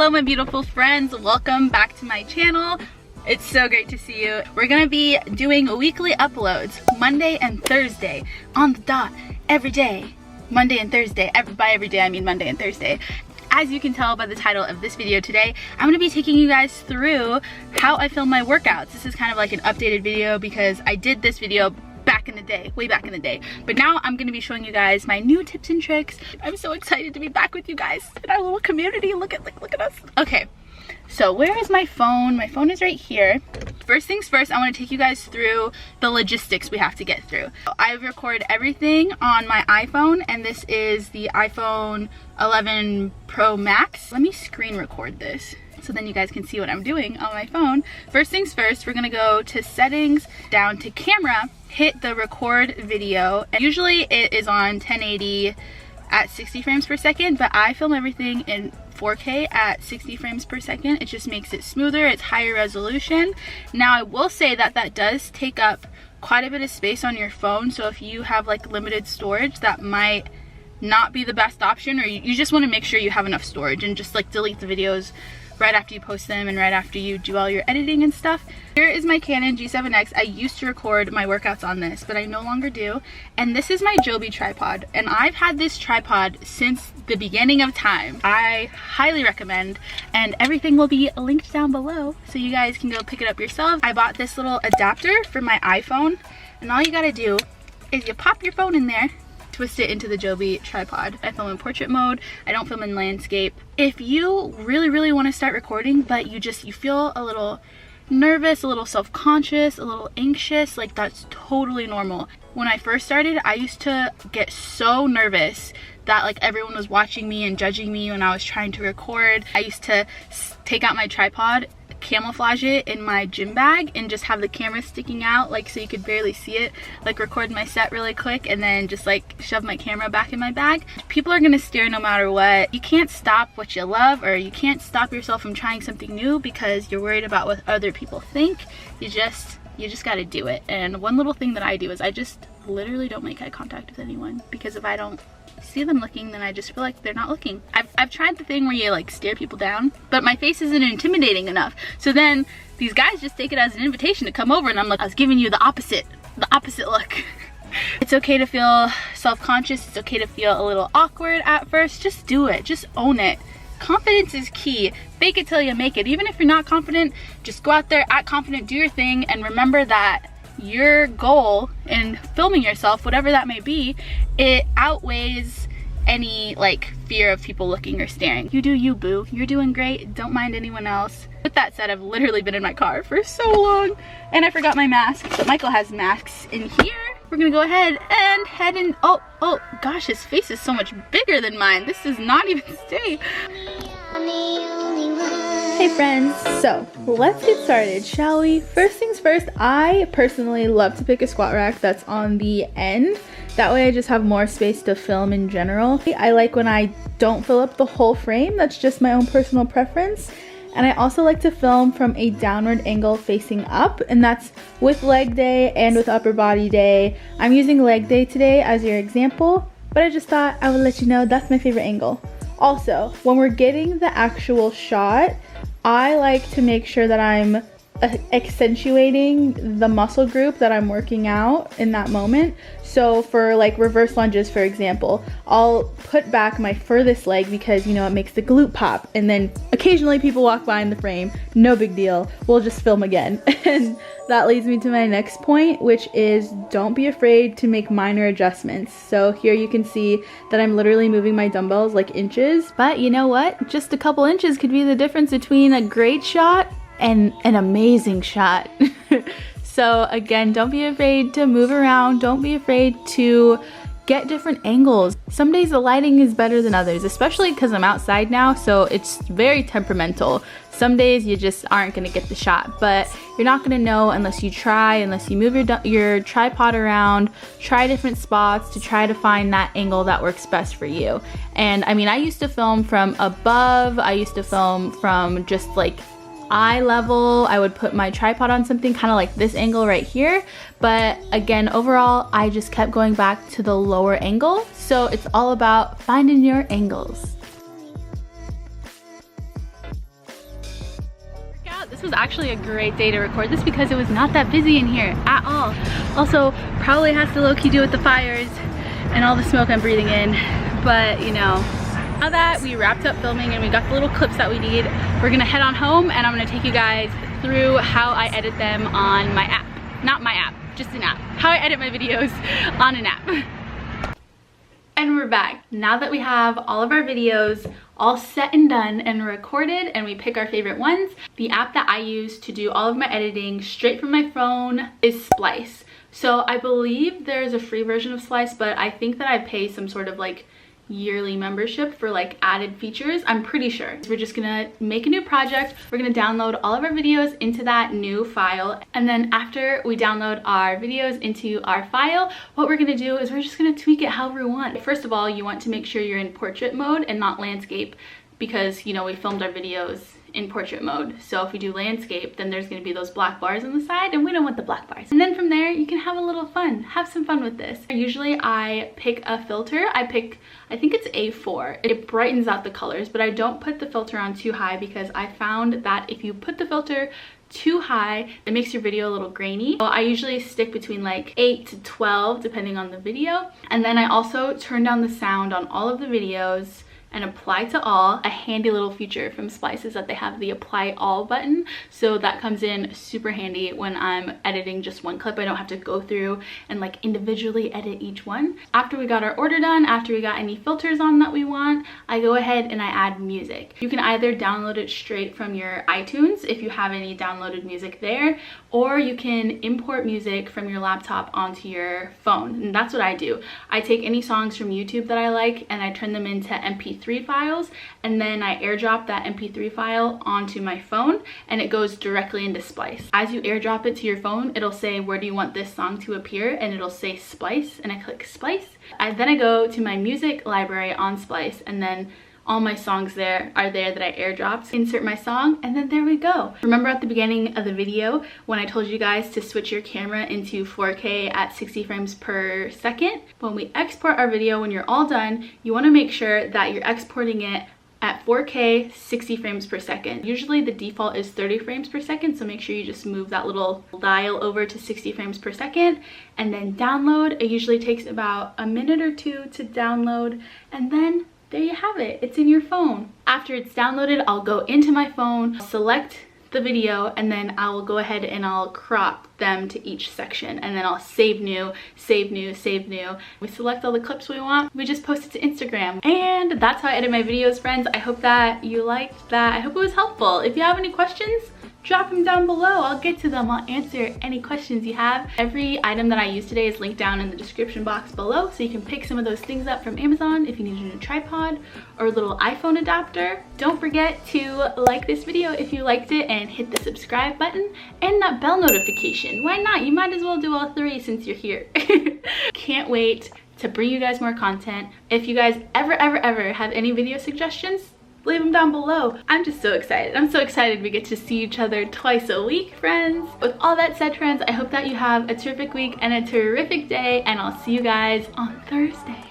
Hello my beautiful friends, welcome back to my channel. It's so great to see you. We're gonna be doing weekly uploads Monday and Thursday on the dot every day. Monday and Thursday. By every day I mean Monday and Thursday. As you can tell by the title of this video today, I'm gonna be taking you guys through how I film my workouts. This is kind of like an updated video because I did this video back in the day, way back in the day. But now I'm gonna be showing you guys my new tips and tricks. I'm so excited to be back with you guys in our little community. Look at us. Okay, so where is my phone? My phone is right here. First things first, I want to take you guys through the logistics we have to get through. I record everything on my iPhone, and this is the iPhone 11 Pro Max. Let me screen record this so then you guys can see what I'm doing on my phone. First things first, we're gonna go to settings, down to camera, hit the record video, and usually it is on 1080 at 60 frames per second, but I film everything in 4K at 60 frames per second. It just makes it smoother, it's higher resolution. Now I will say that that does take up quite a bit of space on your phone, so if you have like limited storage, that might not be the best option, or you just want to make sure you have enough storage and just like delete the videos right after you post them and right after you do all your editing and stuff. Here is my Canon G7X. I used to record my workouts on this, but I no longer do. And this is my Joby tripod, and I've had this tripod since the beginning of time. I highly recommend, and everything will be linked down below so you guys can go pick it up yourself. I bought this little adapter for my iPhone, and all you gotta do is you pop your phone in there, twist it into the Joby tripod. I film in portrait mode, I don't film in landscape. If you really want to start recording, but you feel a little nervous, a little self-conscious, a little anxious, like that's totally normal. When I first started, I used to get so nervous that like everyone was watching me and judging me when I was trying to record. I used to take out my tripod, camouflage it in my gym bag, and just have the camera sticking out like so you could barely see it, like record my set really quick and then just like shove my camera back in my bag. People are gonna stare no matter what. You can't stop what you love, or you can't stop yourself from trying something new because you're worried about what other people think. You just gotta do it. And one little thing that I do is I just literally don't make eye contact with anyone, because if I don't see them looking, then I just feel like they're not looking. I've tried the thing where you like stare people down, but my face isn't intimidating enough. So then these guys just take it as an invitation to come over, and I'm like, I was giving you the opposite look. It's okay to feel self-conscious. It's okay to feel a little awkward at first. Just do it. Just own it. Confidence is key. Fake it till you make it. Even if you're not confident, just go out there, act confident, do your thing, and remember that your goal in filming yourself, whatever that may be, it outweighs any like fear of people looking or staring. You do you, boo. You're doing great. Don't mind anyone else. With that said, I've literally been in my car for so long, and I forgot my mask, but Michael has masks in here. We're gonna go ahead and head in. Oh gosh, his face is so much bigger than mine. This does not even stay. Hey friends, so let's get started, shall we? First things first, I personally love to pick a squat rack that's on the end. That way I just have more space to film in general. I like when I don't fill up the whole frame. That's just my own personal preference. And I also like to film from a downward angle facing up, and that's with leg day and with upper body day. I'm using leg day today as your example, but I just thought I would let you know that's my favorite angle. Also, when we're getting the actual shot, I like to make sure that I'm accentuating the muscle group that I'm working out in that moment. So for like reverse lunges, for example, I'll put back my furthest leg because, you know, it makes the glute pop, and then occasionally people walk by in the frame, no big deal, we'll just film again. And that leads me to my next point, which is don't be afraid to make minor adjustments. So here you can see that I'm literally moving my dumbbells like inches, but you know what? Just a couple inches could be the difference between a great shot and an amazing shot. So again, don't be afraid to move around. Don't be afraid to get different angles. Some days the lighting is better than others, especially because I'm outside now, so it's very temperamental. Some days you just aren't gonna get the shot, but you're not gonna know unless you try, unless you move your tripod around, try different spots to try to find that angle that works best for you. And I mean, I used to film from above, I used to film from just like eye level. I would put my tripod on something kind of like this angle right here, but again, overall I just kept going back to the lower angle. So it's all about finding your angles. this was actually a great day to record this because it was not that busy in here at all. Also, probably has to low-key do with the fires and all the smoke I'm breathing in, but you know. Now that we wrapped up filming and we got the little clips that we need, we're gonna head on home and I'm gonna take you guys through how I edit them on my app. Not my app, just an app. How I edit my videos on an app. And we're back. Now that we have all of our videos all set and done and recorded and we pick our favorite ones, the app that I use to do all of my editing straight from my phone is Splice. So I believe there's a free version of Splice, but I think that I pay some sort of like yearly membership for like added features. I'm pretty sure. We're just gonna make a new project. We're gonna download all of our videos into that new file, and then after we download our videos into our file, what we're gonna do is we're just gonna tweak it however we want. First of all, you want to make sure you're in portrait mode and not landscape, because you know we filmed our videos in portrait mode. So if we do landscape, then there's gonna be those black bars on the side and we don't want the black bars. And then from there, you can have a little fun. Have some fun with this. Usually I pick a filter. I think it's A4. It brightens out the colors, but I don't put the filter on too high because I found that if you put the filter too high, it makes your video a little grainy. So I usually stick between like 8 to 12 depending on the video. And then I also turn down the sound on all of the videos and apply to all. A handy little feature from Splice is that they have the apply all button, so that comes in super handy when I'm editing just one clip. I don't have to go through and like individually edit each one. After we got our order done, after we got any filters on that we want, I go ahead and I add music. You can either download it straight from your iTunes if you have any downloaded music there, or you can import music from your laptop onto your phone, and that's what I do. I take any songs from YouTube that I like and I turn them into MP3 files, and then I airdrop that MP3 file onto my phone and it goes directly into Splice. As you airdrop it to your phone, it'll say where do you want this song to appear, and it'll say Splice, and I click Splice. Then I go to my music library on Splice, and then all my songs there that I airdropped. Insert my song, and then there we go. Remember at the beginning of the video when I told you guys to switch your camera into 4K at 60 frames per second? When we export our video, when you're all done, you want to make sure that you're exporting it at 4K 60 frames per second. Usually the default is 30 frames per second, so make sure you just move that little dial over to 60 frames per second and then download. It usually takes about a minute or two to download, and then there you have it. It's in your phone. After it's downloaded, I'll go into my phone, select the video, and then I will go ahead and I'll crop them to each section, and then I'll save new, save new, save new. We select all the clips we want. We just post it to Instagram. And that's how I edit my videos, friends. I hope that you liked that. I hope it was helpful. If you have any questions, drop them down below. I'll get to them. I'll answer any questions you have. Every item that I use today is linked down in the description box below, so you can pick some of those things up from Amazon if you need a new tripod or a little iPhone adapter. Don't forget to like this video if you liked it, and hit the subscribe button and that bell notification. Why not? You might as well do all three since you're here. Can't wait to bring you guys more content. If you guys ever have any video suggestions, leave them down below. I'm just so excited. I'm so excited we get to see each other twice a week, friends. With all that said, friends, I hope that you have a terrific week and a terrific day, and I'll see you guys on Thursday.